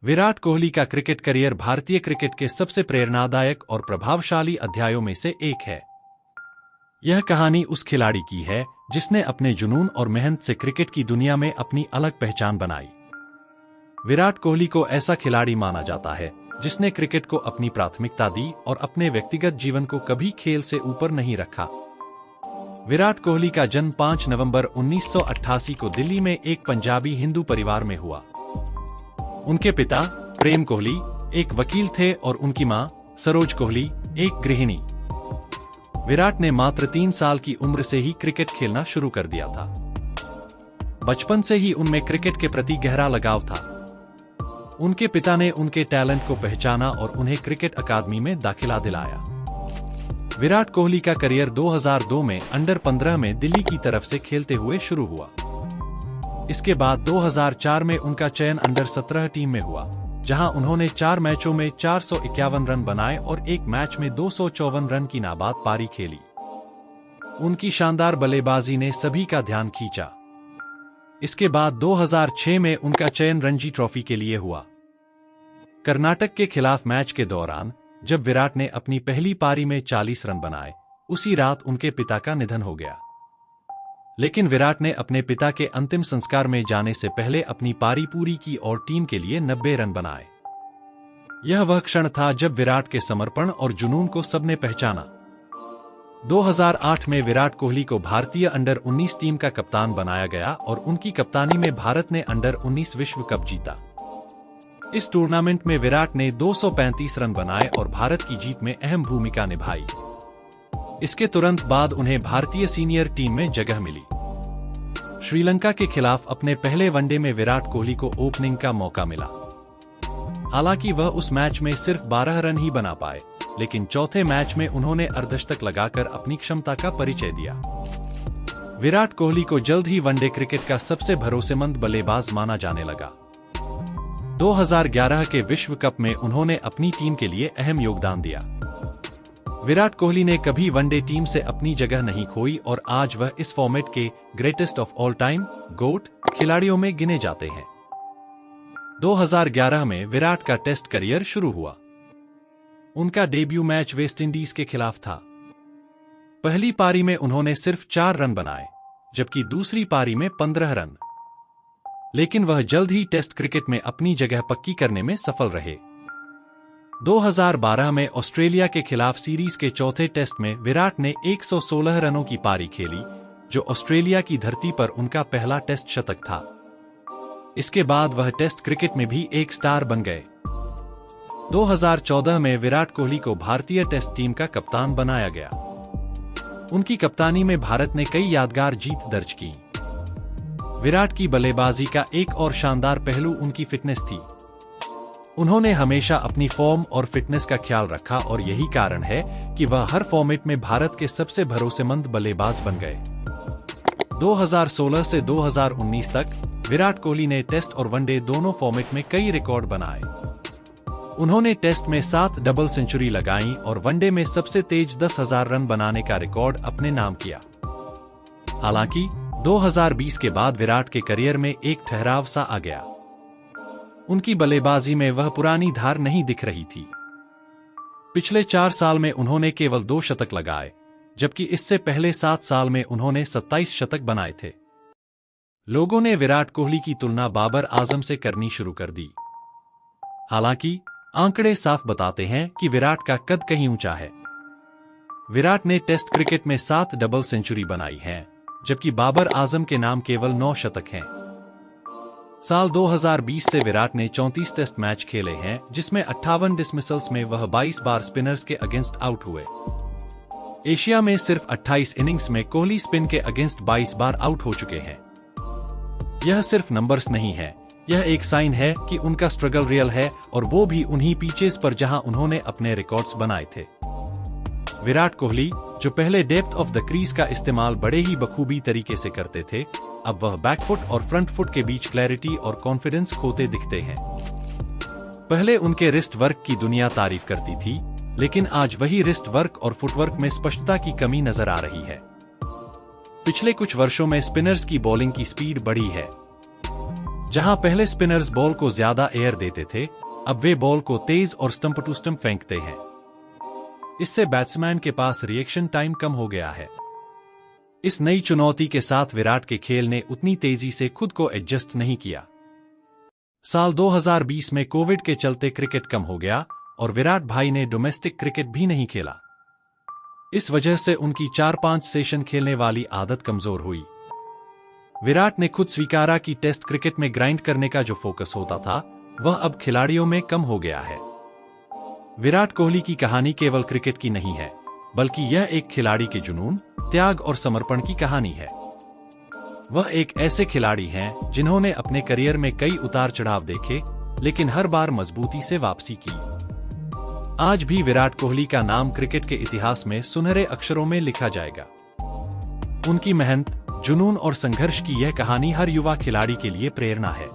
विराट कोहली का cricket career भारतीय cricket के सबसे प्रेरणादायक और प्रभावशाली अध्यायों में से एक है। यह कहानी उस खिलाड़ी की है जिसने अपने जुनून और मेहनत से क्रिकेट की दुनिया में अपनी अलग पहचान बनाई। विराट कोहली को ऐसा खिलाड़ी माना जाता है जिसने क्रिकेट को अपनी प्राथमिकता दी और अपने व्यक्तिगत जीवन को कभी खेल से ऊपर नहीं रखा। विराट कोहली का जन्म 5 नवंबर 1988 को दिल्ली में एक पंजाबी हिंदू परिवार में हुआ। उनके पिता प्रेम कोहली एक वकील थे और उनकी मां सरोज कोहली एक गृहिणी। विराट ने मात्र 3 साल की उम्र से ही क्रिकेट खेलना शुरू कर दिया था। बचपन से ही उनमें क्रिकेट के प्रति गहरा लगाव था। उनके पिता ने उनके टैलेंट को पहचाना और उन्हें क्रिकेट अकादमी में दाखिला दिलाया। विराट कोहली का करियर 2002 में अंडर 15 में दिल्ली की तरफ से खेलते हुए शुरू हुआ। इसके बाद 2004 में उनका चयन अंडर 17 टीम में हुआ, जहां उन्होंने 4 मैचों में 451 रन बनाए और एक मैच में 254 रन की नाबाद पारी खेली। उनकी शानदार बल्लेबाजी ने सभी का ध्यान खींचा। इसके बाद 2006 में उनका चयन रणजी ट्रॉफी के लिए हुआ। कर्नाटक के खिलाफ मैच के दौरान जब विराट ने अपनी पहली पारी में 40 रन बनाए, उसी रात उनके पिता का निधन हो गया। लेकिन विराट ने अपने पिता के अंतिम संस्कार में जाने से पहले अपनी पारी पूरी की और टीम के लिए 90 रन बनाए। यह वह क्षण था जब विराट के समर्पण और जुनून को सबने पहचाना। 2008 में विराट कोहली को भारतीय अंडर 19 टीम का कप्तान बनाया गया और उनकी कप्तानी में भारत ने अंडर 19 विश्व कप जीता। इस टूर्नामेंट में विराट ने 235 रन बनाए और भारत की जीत में अहम भूमिका निभाई। इसके तुरंत बाद उन्हें भारतीय सीनियर टीम में जगह मिली। श्रीलंका के खिलाफ अपने पहले वनडे में विराट कोहली को ओपनिंग का मौका मिला। हालांकि वह उस मैच में सिर्फ 12 रन ही बना पाए, लेकिन चौथे मैच में उन्होंने अर्धशतक लगाकर अपनी क्षमता का परिचय दिया। विराट कोहली को जल्द ही वनडे क्रिकेट का सबसे भरोसेमंद बल्लेबाज माना जाने लगा। 2011 के विश्व कप में उन्होंने अपनी टीम के लिए अहम योगदान दिया। विराट कोहली ने कभी वनडे टीम से अपनी जगह नहीं खोई और आज वह इस फॉर्मेट के greatest of all time GOAT खिलाड़ियों में गिने जाते हैं। 2011 में विराट का टेस्ट करियर शुरू हुआ। उनका डेब्यू मैच वेस्टइंडीज के खिलाफ था। पहली पारी में उन्होंने सिर्फ 4 रन बनाए, जबकि दूसरी पारी में 15 रन। लेकिन वह जल्द ही टेस्ट क्रिकेट में अपनी जगह पक्की करने में सफल रहे। 2012 में ऑस्ट्रेलिया के खिलाफ सीरीज के चौथे टेस्ट में विराट ने 116 रनों की पारी खेली, जो ऑस्ट्रेलिया की धरती पर उनका पहला टेस्ट शतक था। इसके बाद वह टेस्ट क्रिकेट में भी एक स्टार बन गए। 2014 में विराट कोहली को भारतीय टेस्ट टीम का कप्तान बनाया गया। उनकी कप्तानी में भारत ने कई यादगार जीत दर्ज की। विराट की बल्लेबाजी का एक और शानदार पहलू उनकी फिटनेस थी। उन्होंने हमेशा अपनी फॉर्म और फिटनेस का ख्याल रखा और यही कारण है कि वह हर फॉर्मेट में भारत के सबसे भरोसेमंद बल्लेबाज बन गए। 2016 से 2019 तक विराट कोहली ने टेस्ट और वनडे दोनों फॉर्मेट में कई रिकॉर्ड बनाए। उन्होंने टेस्ट में 7 डबल सेंचुरी लगाई और वनडे में सबसे तेज 10,000 रन बनाने का रिकॉर्ड अपने नाम किया। हालांकि 2020 के बाद विराट के करियर में एक ठहराव सा आ गया। उनकी बल्लेबाजी में वह पुरानी धार नहीं दिख रही थी। पिछले 4 साल में उन्होंने केवल 2 शतक लगाए, जबकि इससे पहले 7 साल में उन्होंने 27 शतक बनाए थे। लोगों ने विराट कोहली की तुलना बाबर आजम से करनी शुरू कर दी। हालांकि आंकड़े साफ बताते हैं कि विराट का कद कहीं ऊंचा है। विराट ने टेस्ट क्रिकेट में 7 डबल सेंचुरी बनाई है, जबकि बाबर आजम के नाम केवल 9 शतक हैं। साल 2020 से विराट ने 34 टेस्ट मैच खेले हैं, जिसमें 58 डिसमिसल्स में वह 22 बार स्पिनर्स के अगेंस्ट आउट हुए। एशिया में सिर्फ 28 इनिंग्स में कोहली स्पिन के अगेंस्ट 22 बार आउट हो चुके हैं। यह सिर्फ नंबर्स नहीं है, यह एक साइन है कि उनका स्ट्रगल रियल है, और वो भी उन्हीं पिचेस पर जहां उन्होंने अपने रिकॉर्ड्स बनाए थे। विराट कोहली, जो पहले डेप्थ ऑफ द क्रीज का इस्तेमाल बड़े ही बखूबी तरीके से करते थे, अब वह बैकफुट और फ्रंट फुट के बीच क्लैरिटी और कॉन्फिडेंस खोते दिखते हैं। पहले उनके रिस्ट वर्क की दुनिया तारीफ करती थी, लेकिन आज वही रिस्ट वर्क और फुटवर्क में स्पष्टता की कमी नजर आ रही है। पिछले कुछ वर्षों में स्पिनर्स की बॉलिंग की स्पीड बढ़ी है। जहां पहले स्पिनर्स बॉल को ज्यादा एयर देते थे, अब वे बॉल को तेज और स्टंप टू स्टंप फेंकते हैं। इससे बैट्समैन के पास रिएक्शन टाइम कम हो गया है। इस नई चुनौती के साथ विराट के खेल ने उतनी तेजी से खुद को एडजस्ट नहीं किया। साल 2020 में कोविड के चलते क्रिकेट कम हो गया और विराट भाई ने डोमेस्टिक क्रिकेट भी नहीं खेला। इस वजह से उनकी 4-5 सेशन खेलने वाली आदत कमजोर हुई। विराट ने खुद स्वीकारा कि टेस्ट क्रिकेट में ग्राइंड करने का जो फोकस होता था, वह अब खिलाड़ियों में कम हो गया है। विराट कोहली की कहानी केवल क्रिकेट की नहीं है, बल्कि यह एक खिलाड़ी के जुनून, त्याग और समर्पण की कहानी है। वह एक ऐसे खिलाड़ी हैं जिन्होंने अपने करियर में कई उतार चढ़ाव देखे, लेकिन हर बार मजबूती से वापसी की। आज भी विराट कोहली का नाम क्रिकेट के इतिहास में सुनहरे अक्षरों में लिखा जाएगा। उनकी मेहनत, जुनून और संघर्ष की यह कहानी हर युवा खिलाड़ी के लिए प्रेरणा है।